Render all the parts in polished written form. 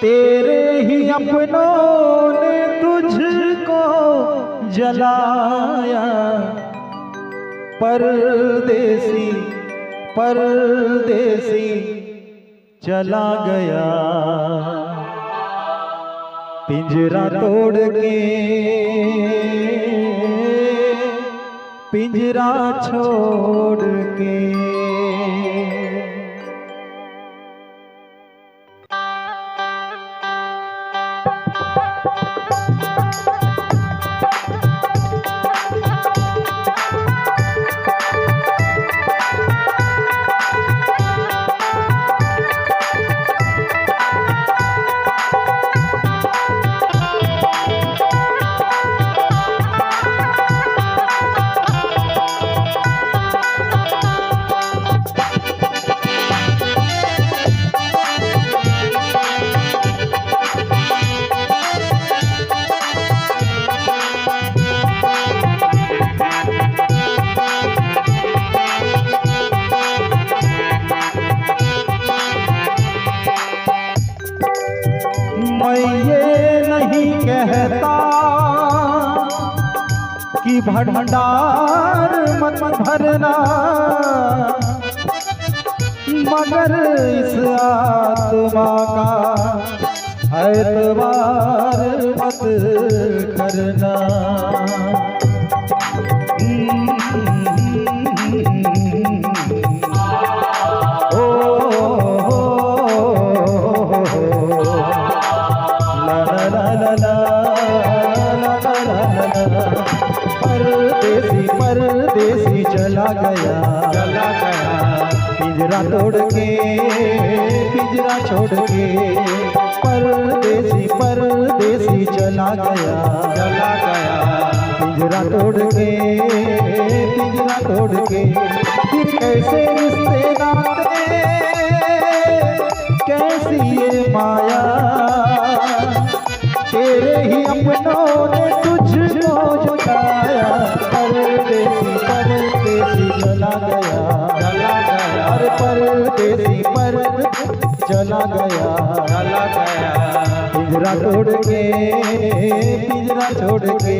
तेरे ही अपनों ने तुझको जलाया, परदेसी परदेसी चला गया, पिंजरा तोड़ के पिंजरा छोड़ के। मैं ये नहीं कहता कि भंडार मत भरना, मगर इस आत्मा का एतबार मत करना। परदेसी परदेसी चला गया, पिंजरा तोड़ के पिंजरा छोड़ के। परदेसी परदेसी चला गया, पिंजरा तोड़ के पिंजरा तोड़ के। फिर कैसे रिश्ते नाते, कैसी ये माया, तेरे ही अपनों ने तुझको झुकाया। परदेसी परदेसी चला गया, अरे परदेसी पर चला गया, पिंजरा तोड़ के पिंजरा छोड़ के।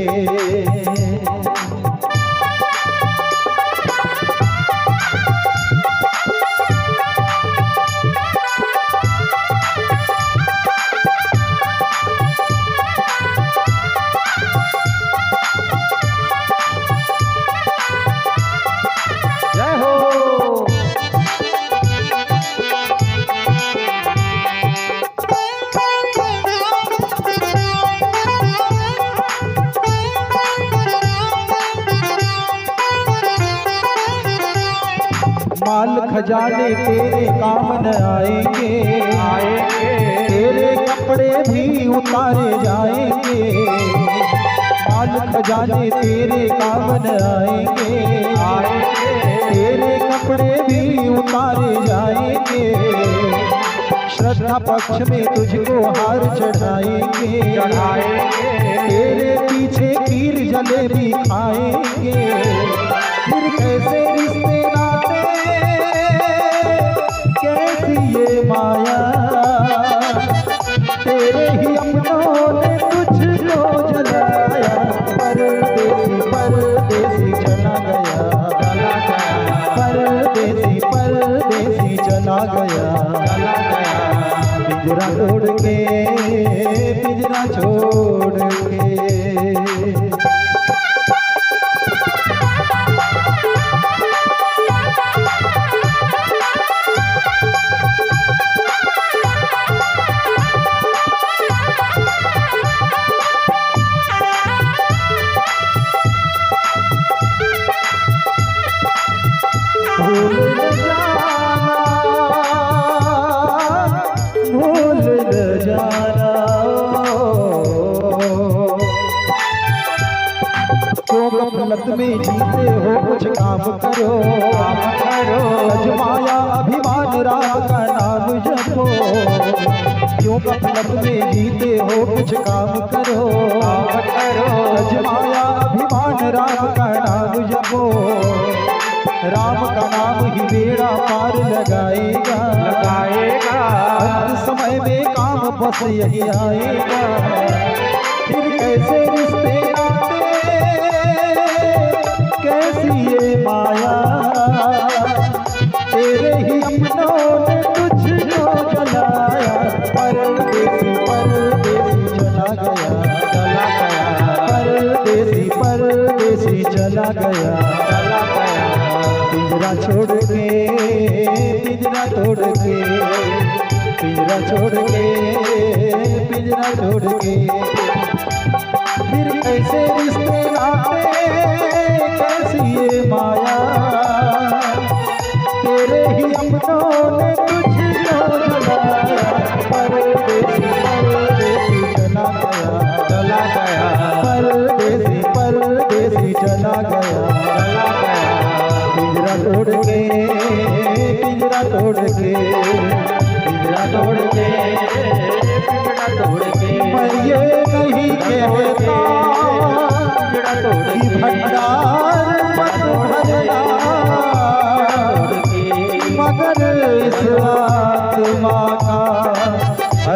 माल खजाने तेरे काम न आएंगे, तेरे कपड़े भी उतारे जाएंगे। माल खजाने तेरे काम न आएंगे, तेरे कपड़े भी उतारे जाएंगे। श्रद्धा पक्ष में तुझको हार चढ़ाएंगे, तेरे पीछे खीर जलेबी खाएंगे। फिर कैसे रिश्ते नाते, कैसी ये माया, तेरे ही अपनों ने तुझको जलाया। परदेसी परदेसी चला गया, परदेसी परदेसी चला गया, पिंजरा तोड़ के पिंजरा छोड़ के। भूल न जाना, क्यों गफलत में जीते हो, कुछ काम करो, अजमाया अभिमान राम का नाम जपो। क्यों गफलत में जीते हो, कुछ काम करो, अजमाया अभिमान राम का नाम जपो। राम का नाम ही बेड़ा पार लगाएगा, अंत समय में काम वापस यही आएगा। फिर कैसे रिश्ते नाते, कैसी ये माया, तेरे ही अपनों ने तुझको जलाया। परदेसी परदेसी चला गया, चला गया, परदेसी परदेसी चला गया, चला गया। पिंजरा छोड़ के, पिंजरा तोड़ के, पिंजरा छोड़ के, पिंजरा छोड़ के। फिर कैसे रिश्ते नाते, कैसी ये माया, तेरे ही अपनों ने तुझको जलाया। परदेसी परदेसी चला गया, चला गया, परदेसी परदेसी चला गया, चला गया। पिंजरा तोड़ के, पिंजरा तोड़ के, पिंजरा तोड़ के, पिंजरा तोड़ के। मैं ये नहीं कहता कि भंडार मत भरना, मगर इस आत्मा का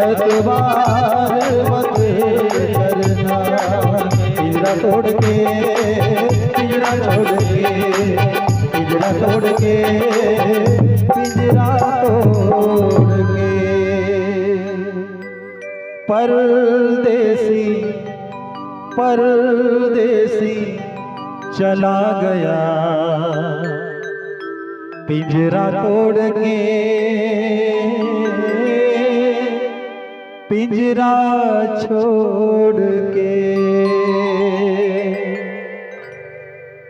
एतबार मत करना। पिंजरा तोड़ के, पिंजरा छोड़ के, पिंजरा तोड़ के, पिंजरा तोड़ के। परदेसी परदेसी चला गया, पिंजरा तोड़ के, पिंजरा छोड़ के।